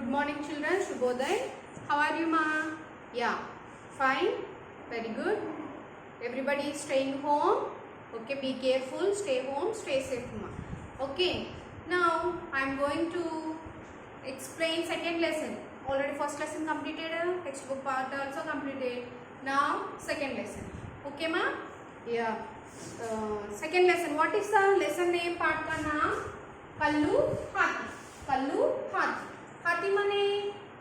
Good morning children, Shubhoday. How are you ma? Yeah, fine, very good. Everybody is staying home. Okay, be careful, stay home, stay safe ma. Okay, now I am going to explain second lesson. Already first lesson completed, textbook part also completed. Now second lesson. Okay ma? Yeah. Second lesson. What is the lesson name? Part का नाम कल्लू हाथी. कल्लू हाथी. हाथी माने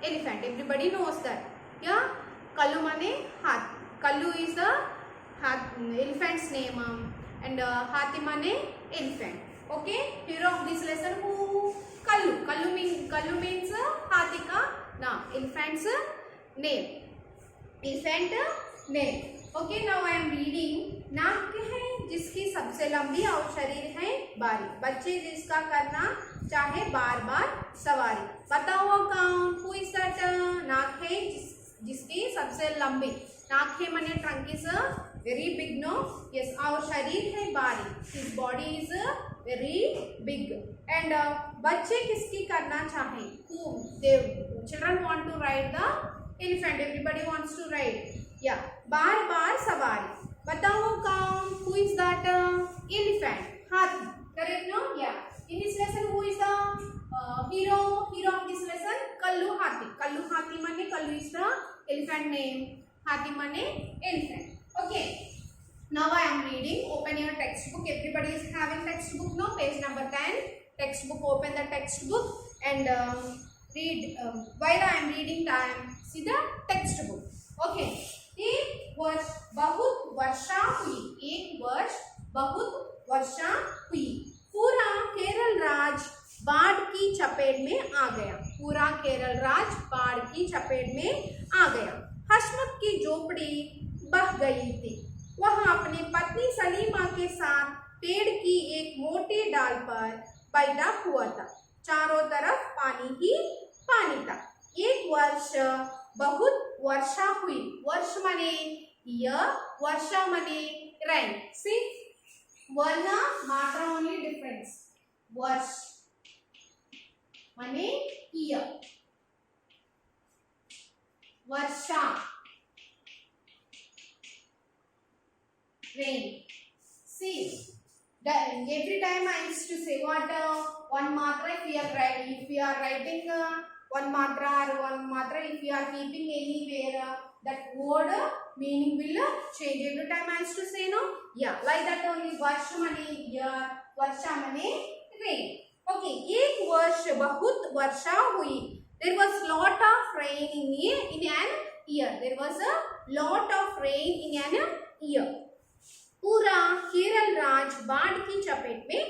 elephant. Everybody knows that. Yeah. Kallu mane hathi. Kallu is the elephant's name and hathi mane elephant. Okay. Hero of this lesson who? Kallu. Kallu means hathi ka naam. Elephant's name. Elephant name. Okay. Now I am reading. नाक है जिसकी सबसे लंबी और शरीर है बारी. बच्चे जिसका करना चाहे बार बार सवारी. बताओ कौन? Who is that? नाक है जिसकी सबसे लंबी. नाक है माने trunk is very big no. Yes. और शरीर है बारी. His body is very big. And बच्चे किसकी करना चाहे? Who the children want to ride the elephant. Everybody wants to ride. या बार बार सवारी. बताओ कौन? Who is that? एलिफेंट. हाथी. Correct no? Yeah. In this lesson, who is the hero of this lesson? Kallu Hathi. Kallu Hathi mane Kallu is the elephant name. Hathi mane elephant. Okay. Now I am reading. Open your textbook. Everybody is having textbook now. Page number 10. Textbook. Open the textbook and read. While I am reading time, see the textbook. Okay. एक वर्ष बहुत वर्षा हुई. एक वर्ष बहुत वर्षा हुई. पूरा केरल राज बाढ़ की चपेट में आ गया. पूरा केरल राज बाढ़ की चपेट में आ गया. हशमत की झोपड़ी बह गई थी. वह अपनी पत्नी सलीमा के साथ पेड़ की एक मोटी डाल पर बैठा हुआ था. चारों तरफ पानी ही पानी था. एक वर्ष बहुत वर्षा हुई. वर्ष माने ईयर, वर्षा माने रेन. सी वर्ना मात्रा ओनली डिफरेंस. वर्ष माने year, Varsha rain. See, every time I used to say what one matra if we are writing one matra or one matra, if we are keeping anywhere that word meaning will change. Every time I used to say no. Yeah, like that only. Varsha mane year, varsha mane rain. Okay, एक वर्ष बहुत वर्षा हुई. There was lot of rain in an year. There was a lot of rain in an year. पूरा केरल राज बाढ़ की चपेट में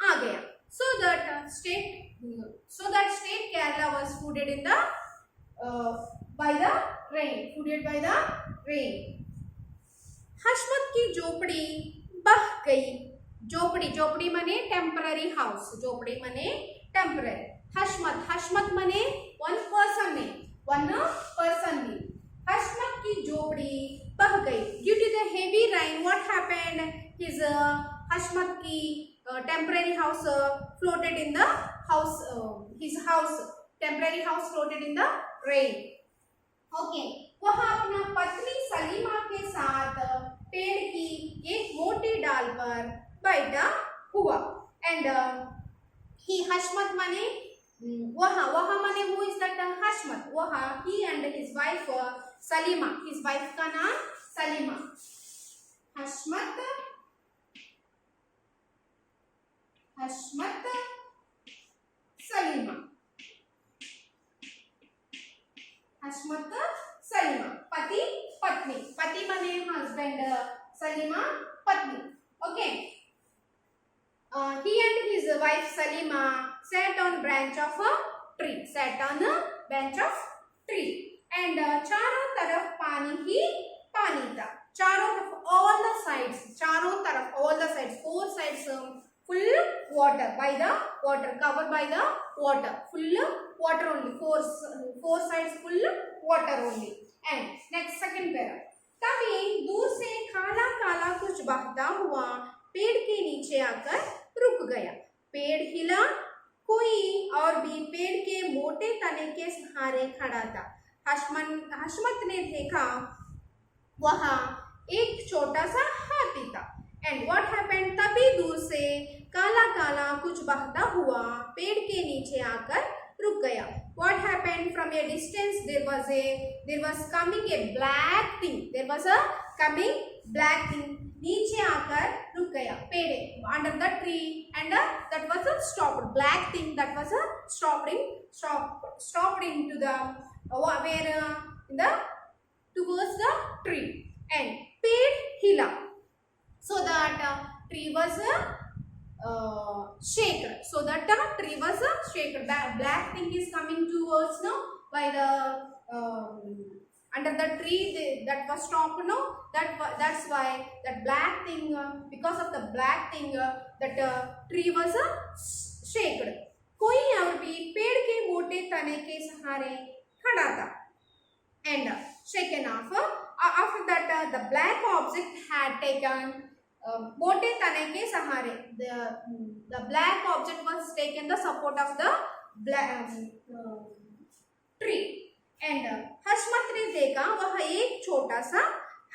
आ गया. So that state Kerala was flooded in the by the rain. Flooded by the rain. हशमत की झोपड़ी बह गई. झोपड़ी माने टेम्पररी हाउस. झोपड़ी माने टेम्पररी. हशमत माने वन पर्सन ने. हशमत की झोपड़ी बह गई. Due to the heavy rain, what happened? His हशमत की temporary house floated in the house. His house, temporary house floated in the rain. Okay. वह अपना पत्नी सलीमा के साथ पेड़ की एक मोटी डाल पर बैठा हुआ. And he हशमत माने वह माने who is that? हशमत. वह he and his wife Salima. His wife का नाम सलीमा. हशमत सलीमा. हशमत सलीमा. पति पत्नी. पति माने हस्बैंड, सलीमा पत्नी. Okay. He and his wife Salima sat on branch of a tree. Sat on a bench of tree. And चारों तरफ पानी ही पानी था. चारों तरफ all the sides. चारों तरफ all the sides. Four sides full water by the water. Covered by the water. Full water only. Four sides full water only. And next second para. तभी दूर से काला काला कुछ बहता हुआ पेड़ के नीचे आकर रुक गया. पेड़ हिला कोई और भी पेड़ के मोटे तने के सहारे खड़ा था। हशमत ने देखा वहां एक छोटा सा हाथी था। एंड व्हाट हैपेंड, तभी दूर से काला काला कुछ बहता हुआ पेड़ के नीचे आकर रुक गया। What happened, from a distance there was coming a black thing, there was a coming black thing, नीचे आकर रुक गया पेड़ under the tree and that was a stopped black thing, that was a stopped into the where in the towards the tree, and पेड़ हिला, so that tree was shaken, so that tree was shaken. That black thing is coming towards now by the under the tree that was stopped, no, that's why that black thing, because of the black thing, that tree was shaken. कोई और भी पेड़ के मोटे तने के सहारे खड़ा था, and shaken off. After that the black object had taken मोटे तने के सहारे, the black object was taken the support of the black tree, and हशमत ने देखा वह एक छोटा सा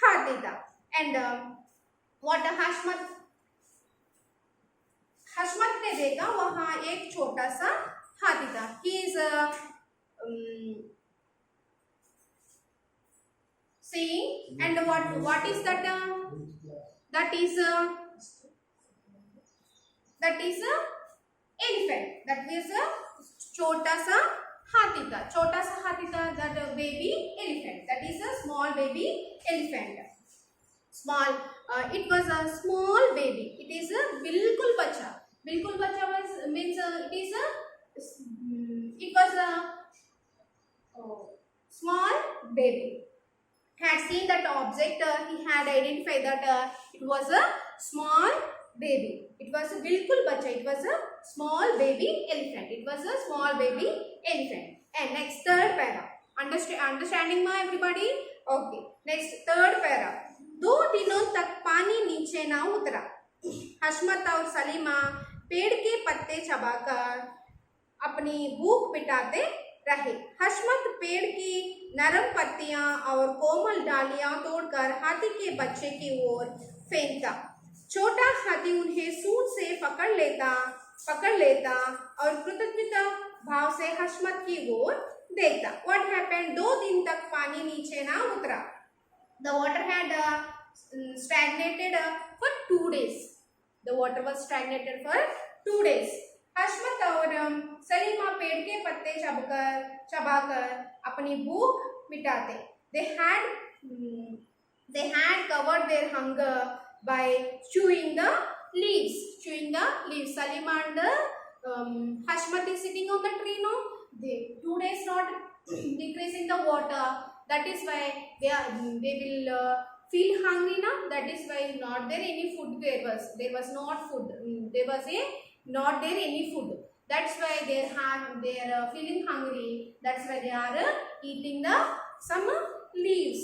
हाथी था। एंड व्हाट हशमत ने देखा वहां एक छोटा सा हाथी था। He is saying, and what is that, that is elephant, that is छोटा सा हाथी था, छोटा सा हाथी था, that baby elephant, that is a small baby elephant, small, it was a small baby, it is a बिल्कुल बच्चा was means it was a small baby, had seen that object, he had identified that it was a small baby, it was a बिल्कुल बच्चा, it was a small baby elephant, it was a small baby elephant. And next third para, understanding my everybody, okay, next third para, 2 दिनों तक पानी नीचे ना उतरा। हशमत और सलीमा पेड़ के पत्ते चबाकर अपनी भूख मिटाते रहे। हशमत पेड़ की नरम पत्तियां और कोमल डालियां तोड़कर हाथी के बच्चे की ओर फेंकता। छोटा हाथी उन्हें सूंड से पकड़ लेता और कृतज्ञता भाव से हशमत की ओर देखता। What happened, 2 दिन तक पानी नीचे ना उतरा। The water had stagnated for 2 days. The water was stagnated for 2 days. हशमत और सलीमा पेड़ के पत्ते चबाकर अपनी भूख मिटाते। They had covered their hunger by chewing the leaves. Salima and Hashmat is sitting on the tree, no? They 2 days not decreasing the water. That is why they will feel hungry now. That is why not there any food. There was not food. There was not there any food. That's why they are feeling hungry. That's why they are eating some leaves.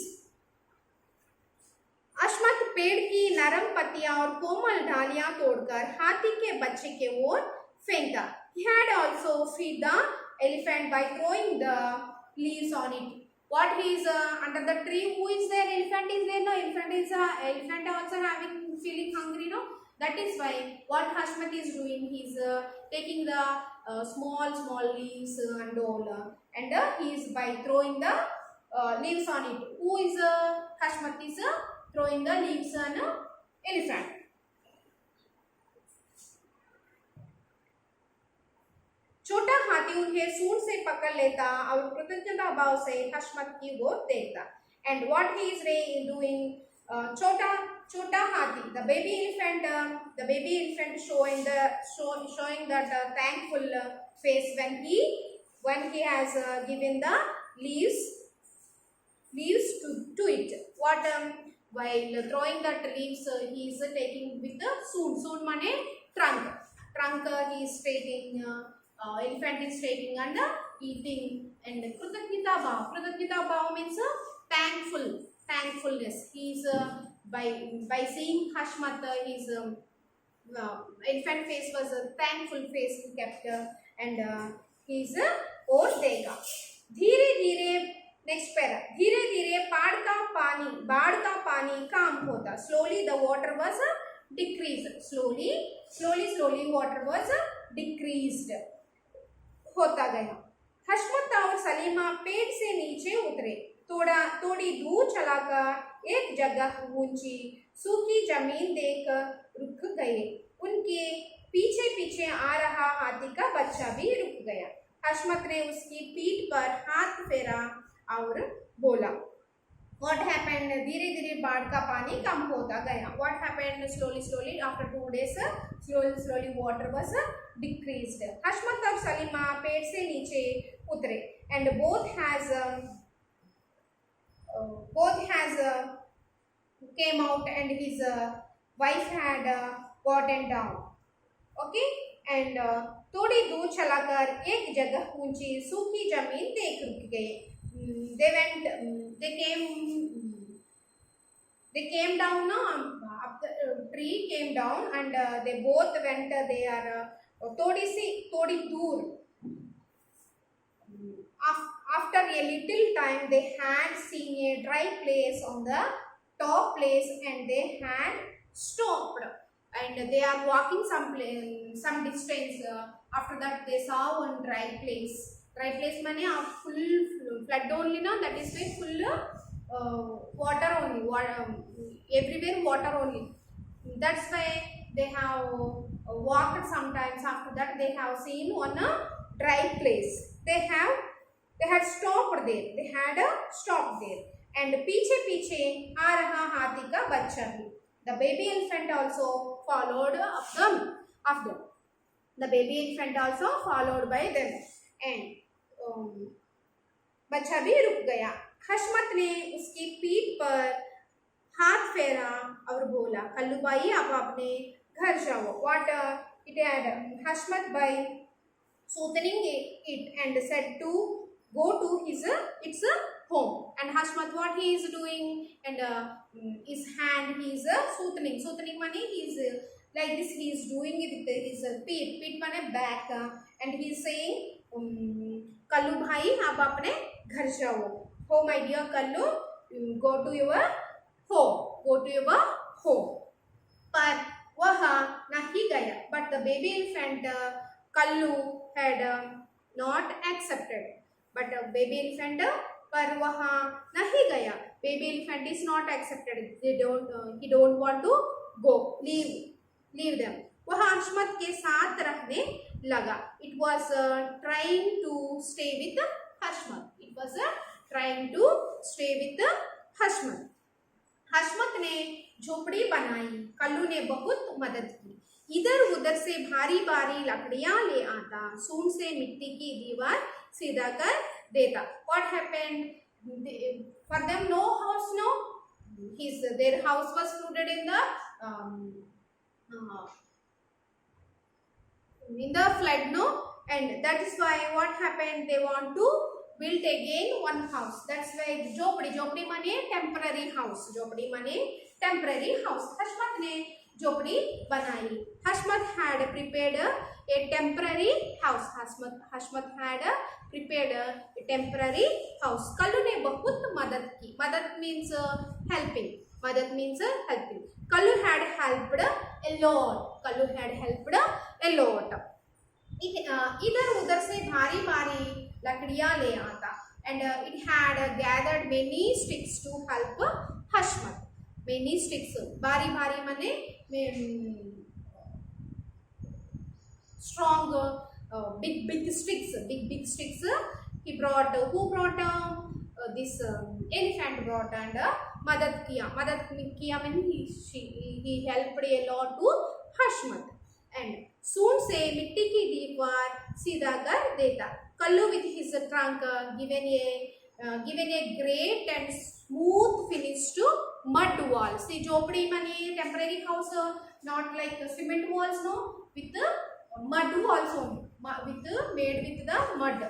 हशमत पेड़ की नरम पत्तियां और कोमल डालियां तोड़कर हाथी के बच्चे के ओर फेंका। He had also feed the elephant by throwing the leaves on it. What he is under the tree? Who is there? Elephant is there. No, elephant also having feeling hungry. No, that is why what Hashmat is doing. He is taking the small leaves and all, and he is by throwing the leaves on it. Who is Hashmat is throwing the leaves on elephant. छोटा हाथी उन्हें सूंड से पकड़ लेता और कृतज्ञता भाव से हशमत की ओर देखता। And what he is doing, छोटा हाथी, the baby elephant showing that thankful face when he has given the leaves to it. What while throwing that leaves, he is taking with the soon mane trunk he is taking. Elephant is taking and eating. And Krutagnita Bhav means thankfulness. He is by seeing Hashmat, his elephant face was a thankful face he kept, and he is और देगा. धीरे धीरे next para. धीरे धीरे बाढ़ का पानी कम होता. Slowly the water was decreased. Slowly water was decreased. होता गया. हशमत और सलीमा पेड़ से नीचे उतरे. थोड़ी दूर चलाकर एक जगह ऊंची सूखी जमीन देखकर रुक गए. उनके पीछे पीछे आ रहा हाथी का बच्चा भी रुक गया. हशमत ने उसकी पीठ पर हाथ फेरा और बोला. What happened? धीरे धीरे बाढ़ का पानी कम होता गया. What happened? Slowly after 2 days slowly water was decreased. हशमत और सलीमा पेड़ से नीचे उतरे and both has came out and his wife had gotten down. Okay, and थोड़ी दूर चलाकर एक जगह ऊंची सूखी जमीन देख रुक गए. They came down up the tree came down and they both went there थोड़ी दूर. After a little time they had seen a dry place on the top place and they had stopped and they are walking some distance. After that they saw one dry place. Dry place mane full flood only, na, that is why full water only, everywhere water only. That's why they have walked sometimes. After that they have seen on a dry place. They had stopped there. They had stopped there. And पीछे आ रहा हाथी का बच्चा भी. The baby elephant also followed of them. The baby elephant also followed by them. And बच्चा भी रुक गया. हशमत ने उसकी पीठ पर हाथ फेरा और बोला, कल्लू भाई आप अपने घर जाओ. What it had Hashmat by soothing it and said to go to its home. And Hashmat, what he is doing, and his hand he is soothing. Soothing money he is like this. He is doing it with his feet money back, and he is saying, Kullu भाई आप अपने घर जाओ. हो my dear Kullu, go to your home. पर वह नहीं गया. But the baby elephant Kullu had not accepted. But baby elephant पर वह नहीं गया. Baby elephant is not accepted. He don't want to go. Leave them. वह हशमत के साथ रहने लगा. It was trying to stay with Hashmat. It was trying to stay with Hashmat. हशमत ने झोपड़ी बनाई. कल्लू ने बहुत मदद की. इधर उधर से भारी लकड़ियां ले आता. सूंड से मिट्टी की दीवार सीधा कर देता. What happened? For them no house, no. Their house was flooded in the flood, no. And that is why what happened? They want to build again one house. That's why झोपड़ी माने temporary house. झोपड़ी माने temporary house. हशमत ने झोपड़ी बनाई. Hashmat had prepared a temporary house. Hashmat had prepared a temporary house. Kullu ने बहुत मदद की. मदद means helping. Kallu had helped a lot. इधर उधर से भारी लकड़ियां ले आता. And it had gathered many sticks to help Hashmat. Many sticks. भारी माने strong, big sticks. Big sticks. Who brought this elephant brought and मदद किया means he helped a lot to Hashmat. And सूंड से मिट्टी की दीवार सीधा कर देता. Kullu with his trunk given a great and smooth finish to mud wall. See, झोपड़ी माने temporary house, not like cement walls, no, with the mud walls only, made with the mud.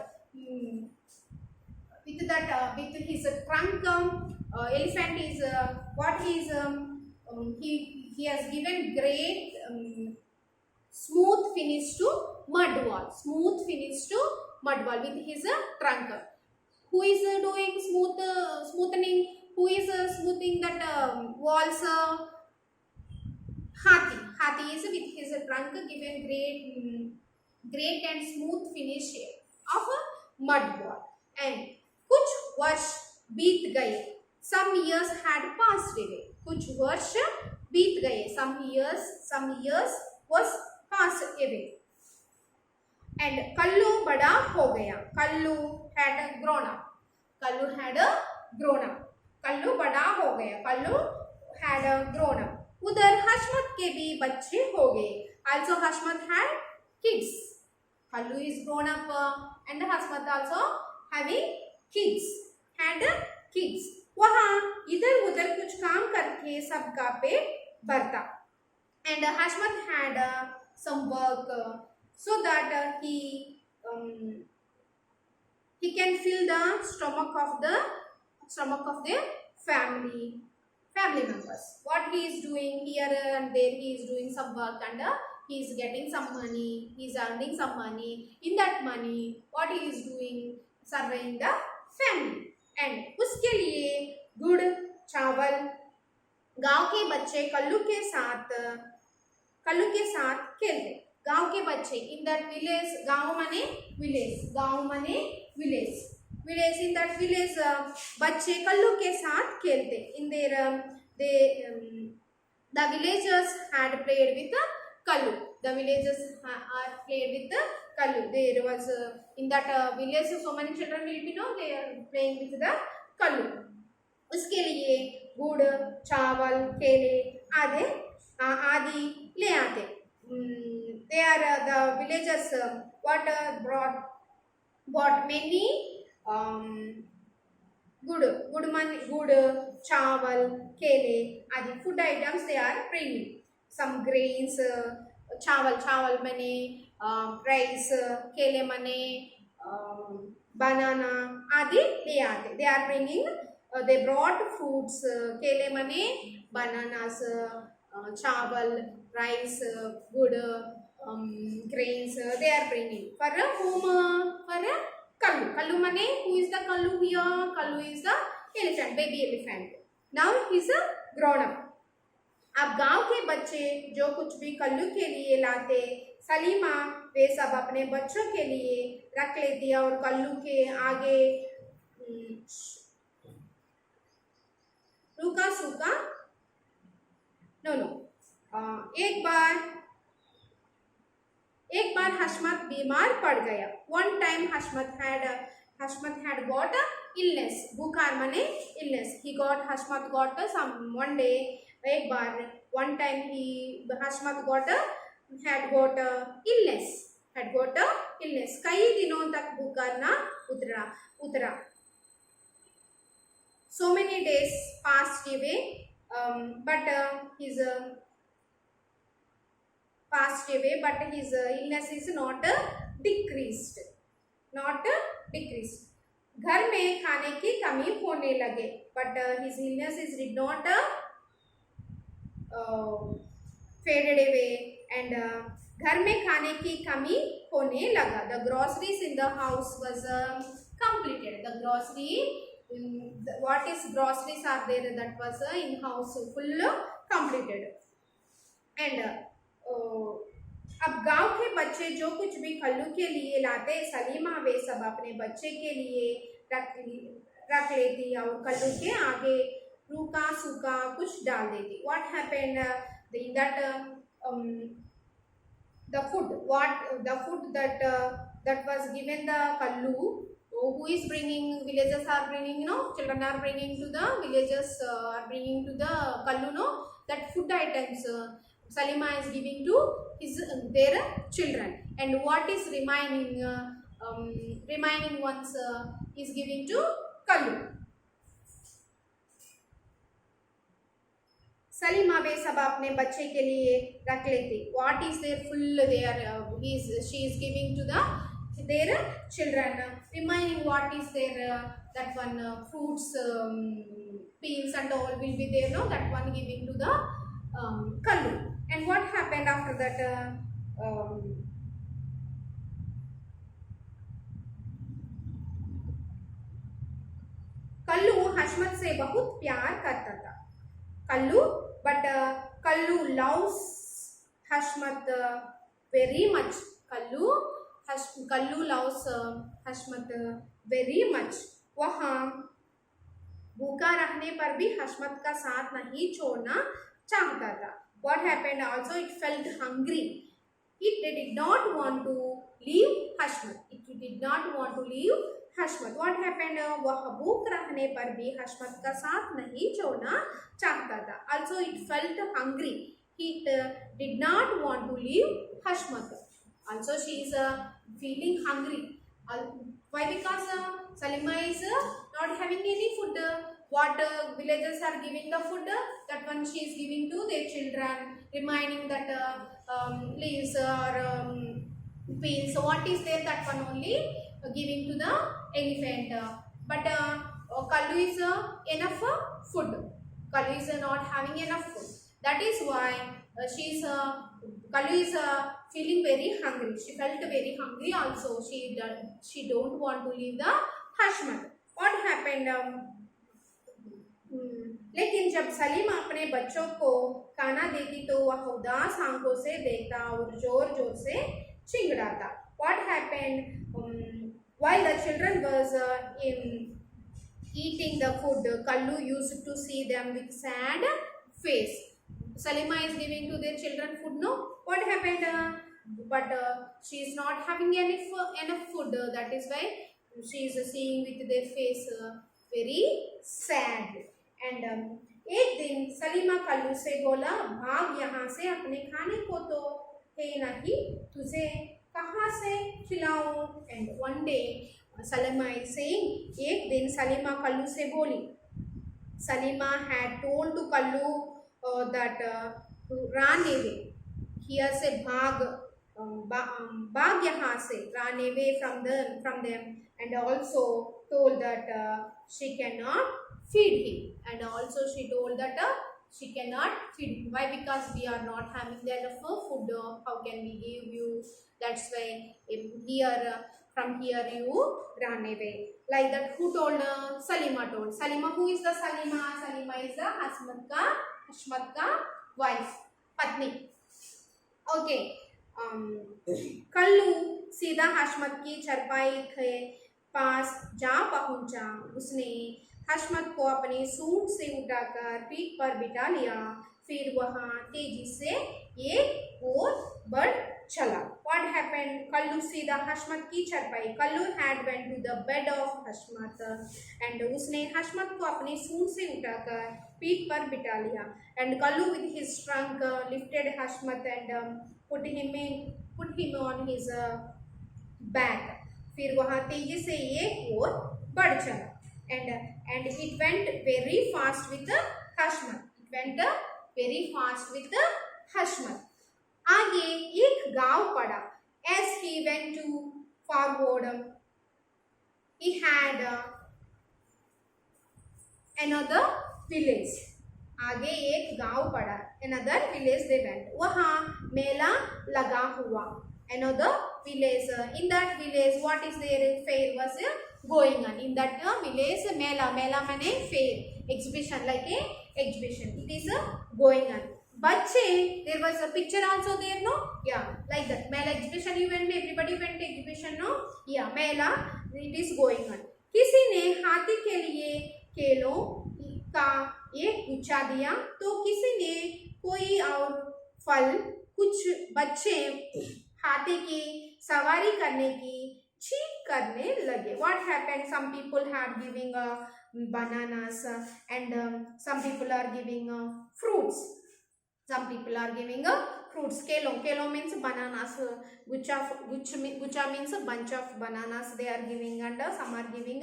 With that, with his trunk, elephant is what he is. He has given great smooth finish to mud wall. Smooth finish to mud wall with his trunk. Who is doing smoothing? Who is smoothing that walls? Hathi. Hathi is with his trunk given great and smooth finish of a mud wall. And कुछ वर्ष बीत गए. Some years had passed away. कुछ वर्ष बीत गए. Some years was passed away. And Kullu बड़ा हो गया. Kullu had grown up. Kullu had grown up. Kullu बड़ा हो गया. Kullu had grown up. उधर हशमत के भी बच्चे हो गए. Also Hashmat had kids. Kallu is grown up and Hashmat also having kids. Had kids. वहाँ इधर उधर कुछ काम करके सबका पेट भरता. And Hashmat had some work so that he can fill the stomach of the family members. What he is doing here and there, he is doing some work and he is getting some money, he is earning some money. In that money, what he is doing, surveying the family. And उसके लिए गुड़ चावल गांव के बच्चे कल्लू के साथ खेलते. गांव के बच्चे in that village, गांव माने village. Village, in that village बच्चे कल्लू के साथ खेलते. In their the villagers had played with kallu. The villagers are played with kallu. There was in that village so many children will be they are playing with the kallu. उसके लिए गुड़ चावल केले आदि ले आते. They are the villagers bought many good chawal kele adi food items they are bringing. Some grains chawal mane rice kele mane banana adi le aate. They are bringing they brought fruits kele mane bananas chawal rice good grains they are bringing for whom for Kallu. Kallu mane, who is the Kallu here? Kallu is the elephant, baby elephant. Now he is a grown up. अब गांव के बच्चे जो कुछ भी कल्लू के लिए लाते, सलीमा वे सब अपने बच्चों के लिए रख लेती है और कल्लू के आगे रूखा सूखा एक बार हशमत बीमार पड़ गया. One time Hashmat had got a illness. बुखार माने illness. Hashmat got some one day. एक बार one time Hashmat had got a illness. कई दिनों तक बुखार ना उतरा. So many days passed away, but his illness is not decreased. घर में खाने की कमी होने लगे, but his illness did not faded away, and घर में खाने की कमी होने लगा. The groceries in the house was completed. The grocery, what is groceries are there that was in house full completed. And अब गांव के बच्चे जो कुछ भी कल्लू के लिए लाते, सलीमा वे सब अपने बच्चे के लिए रख लेती और कल्लू के आगे रूखा सूखा कुछ डाल देती. What happened in that the food that was given the kallu, who is bringing, villagers are bringing, children are bringing to the villagers are bringing to the kallu, that food items Salima is giving to their children, and what is remaining ones is giving to Kallu. Salima वे सब अपने बच्चे के लिए रख लेती. What is their full there she is giving to their children. Remaining what is there that one fruits peels and all will be there, that one giving to the Kallu. And what happened after that? Kullu हशमत से बहुत प्यार करता था. Kullu, but Kullu loves Hashmat very much. Kullu loves Hashmat very much. वहाँ भूखा रहने पर भी हशमत का साथ नहीं छोड़ना चाहता था. What happened? Also, it felt hungry. It did not want to leave Hashmat. It did not want to leave Hashmat. What happened? वह भूख रहने पर भी हशमत का साथ नहीं छोड़ना चाहता था. Also, it felt hungry. It did not want to leave Hashmat. Also, she is feeling hungry. Why? Because Salima is not having any food. What villagers are giving the food, that one she is giving to their children, reminding that leaves or peels. So what is there, that one only giving to the elephant. But Kallu is enough food. Kallu is not having enough food. That is why Kallu is feeling very hungry. She felt very hungry also. She don't want to leave the Hashmat. What happened? लेकिन जब सलीमा अपने बच्चों को खाना देती तो वह उदास आंखों से देखता और जोर जोर से चिंगड़ाता. What happened? While the children was eating the food, Kallu used to see them with sad face. Salima is giving to their children food, no? What happened? But she is not having enough food. That is why she is seeing with their face very sad. And एक दिन सलीमा कल्लू से बोला, भाग यहाँ से, अपने खाने को तो है नहीं, तुझे कहाँ से खिलाऊं. And one day Salima is saying, एक दिन सलीमा कल्लू से बोली. Salima had told to Kallu that to run away. Here से भाग यहाँ से, run away from them, and also told that she cannot feed him. And also she told that she cannot feed him. Why? Because we are not having enough food. How can we give you? That's why from here you run away. Like that, who told? Salima told. Salima, who is the Salima? Salima is the Hashmat ka wife, patni. Okay. Kullu सीधा हशमत की चरपाई के पास जा पहुंचा. उसने हशमत को अपनी सूंड से उठाकर पीठ पर बिठा लिया. फिर वह तेजी से एक और बढ़ चला. What happened? कल्लू सीधा हशमत की चरपाई. Kullu had went to the bed of Hashmat and उसने हशमत को अपनी सूंड से उठाकर पीठ पर बिठा लिया. And Kallu with his trunk lifted Hashmat and put him on his back. फिर वहाँ तेजी से एक और बढ़ चला. And it went very fast with the Hashmat. It went very fast with the Hashmat. आगे एक गांव पड़ा. As he went to forward, he had another village. आगे एक गांव पड़ा. Another village they went. वहाँ मेला लगा हुआ. Another village. In that village, what is their fair was going on. In that village, mela means fair, exhibition, like a exhibition. It is going on. Bache, there was a picture also there, no? Yeah, like that. Mela exhibition event, everybody went to exhibition, no? Yeah, mela, it is going on. किसी ने हाथी के लिए केलों का एक गुच्छा दिया तो किसी ने कोई और फल. कुछ बच्चे हाथी की सवारी करने की छींक करने लगे. What happened? Some people are giving bananas and some people are giving fruits. Some people are giving fruits. Kelo means bananas. Gucha means a bunch of bananas they are giving, and some are giving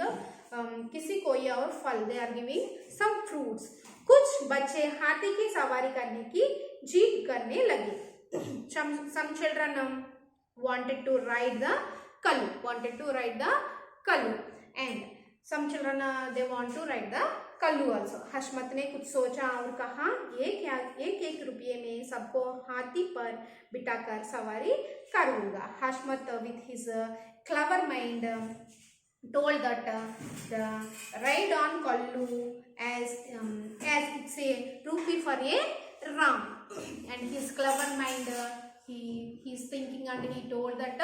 किसी कोई और फल. They are giving some fruits. कुछ बच्चे हाथी की सवारी करने की जिद करने लगे. Some children wanted to ride the Kallu. And some children they want to ride the Kallu also. Hashmat ने कुछ सोचा और कहा, ये क्या, एक एक रुपये में सबको हाथी पर बिठाकर सवारी करूँगा। हशमत with his clever mind told that the ride on Kallu as it's a rupee for a ram, and his clever mind he's thinking, and he told that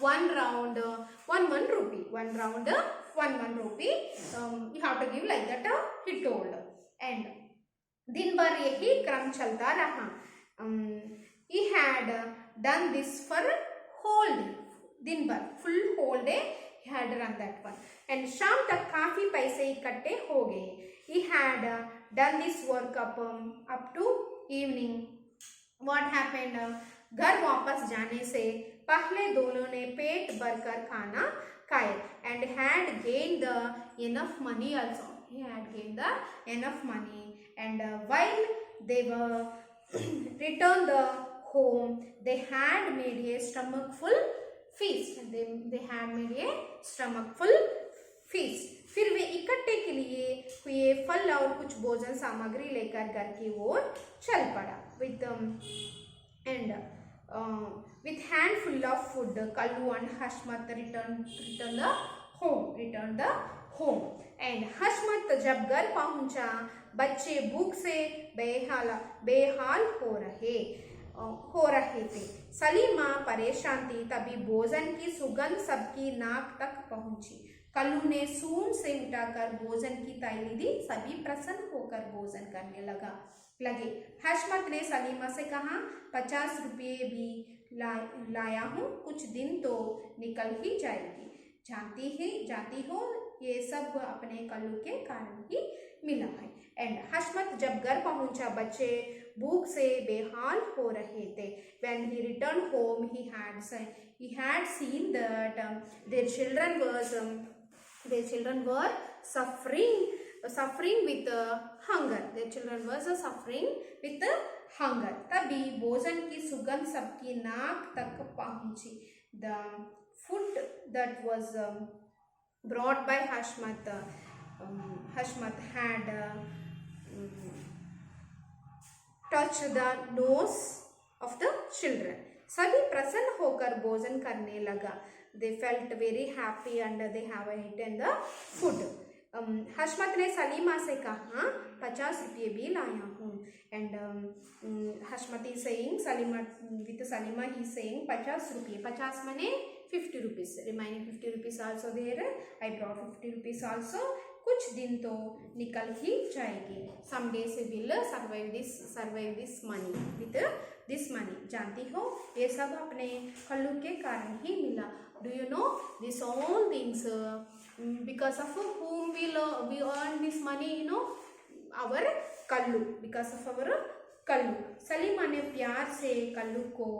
one round 1 rupee, one round 1 rupee, you have to give like that, he told. And दिन भर यही क्रम चलता रहा. He had done this for whole day. दिन भर full whole day he had run that one. And शाम तक काफी पैसे इकट्ठे हो गए. He had done this work up to evening. What happened? घर वापस जाने से पहले दोनों ने पेट भरकर खाना खाए. And had gained the enough money also. He had gained the enough money. And while they were returned home, they had made a stomachful feast. They had made a stomachful feast. फिर वे इकट्ठे के लिए हुए फल और कुछ भोजन सामग्री लेकर घर की ओर चल पड़ा. With handful of food, Kallu and Hashmat returned the home. And Hashmat जब घर पहुंचा, बच्चे भूख से बेहाल हो रहे थे. सलीमा परेशान थी. तभी भोजन की सुगंध सबकी नाक तक पहुंची. कल्लू ने सूंड से उठाकर भोजन की थाली दी. सभी प्रसन्न होकर भोजन करने लगे. हशमत ने सलीमा से कहा, 50 रुपये भी लाया हूँ, कुछ दिन तो निकल ही जाएगी. जानती हो ये सब अपने कल्लू के कारण ही मिला है. एंड हशमत जब घर पहुंचा, बच्चे भूख से बेहाल हो रहे थे. When he returned home, he had seen that their children were suffering with hunger. Their children were suffering with hunger. तभी भोजन की सुगंध सबकी नाक तक पहुंची. The food that was brought by Hashmat had touched the nose of the children. सभी प्रसन्न होकर भोजन करने लगा. They felt very happy and they have eaten the food. हशमत ने सलीमा से कहा, 50 रुपये भी लाया हूँ. And Hashmat is saying, with Salima he is saying 50 रुपये. 50 माने 50 rupees. Remaining 50 rupees also there. I brought 50 rupees also. कुछ दिन तो निकल ही जाएगी. Some days we will survive this money with this money. जानती हो ये सब अपने कल्लू के कारण ही मिला. Do you know this all things because of whom we earn this money? You know, our Kullu. Because of our Kullu. Salima ने प्यार से कल्लू को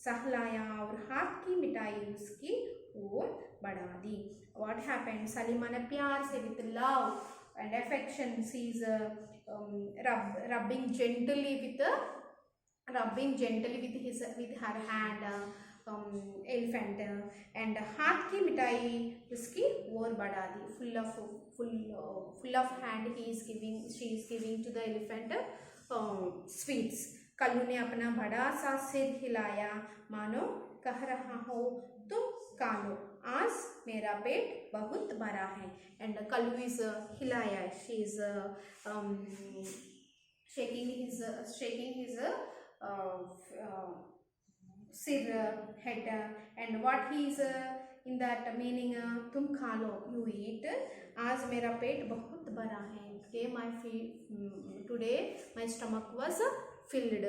सहलाया और हाथ की मिठाई उसकी ओर बढ़ा दी. What happened? Salima ने प्यार से with love and affection, she is rubbing gently with her hand elephant, and हाथ की मिठाई उसकी ओर बढ़ा दी. Full of hand she is giving to the elephant sweets. Kullu ने अपना बड़ा सा सिर हिलाया, मानो कह रहा हो, तुम खा लो, आज मेरा पेट बहुत बड़ा है. And Kallu is hilaya. She is shaking his sir head. And what he is in that meaning, तुम खा लो, you eat. आज मेरा पेट बहुत बड़ा है. Today my stomach was filled.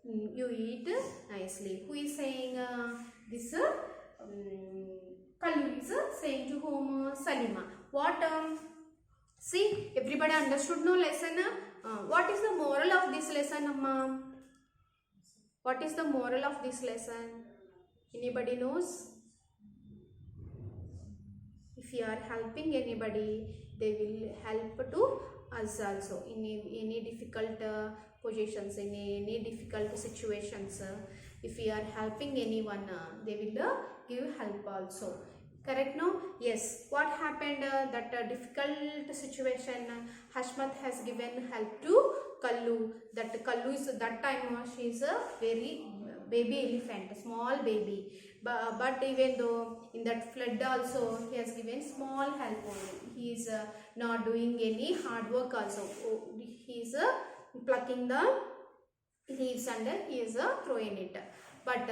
You eat nicely. Who is saying this? Kallu is saying to whom? Salima. What? See, everybody understood no lesson? What is the moral of this lesson, Amma? What is the moral of this lesson? Anybody knows? If you are helping anybody, they will help to us also in any difficult positions, in any difficult situations. If you are helping anyone, they will give help also. Correct, no? Yes. What happened? That difficult situation, Hashmat has given help to Kallu. That Kallu is that time she is a very baby elephant, small baby. But even though in that flood also he has given small help only. He is not doing any hard work also. He is plucking the leaves and he is throwing it. But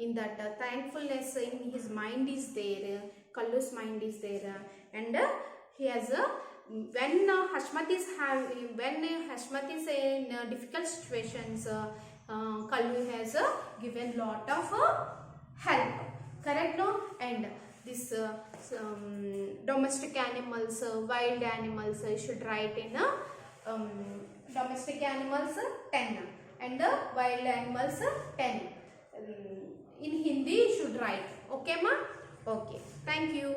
in that thankfulness in his mind is there, Kallu's mind is there, and he has a when Hashmat is in difficult situations, Kallu has given lot of help. Correct, no? And this domestic animals, wild animals, should write in domestic animals 10 and wild animals 10. In Hindi you should write. Okay, ma? Okay. Thank you.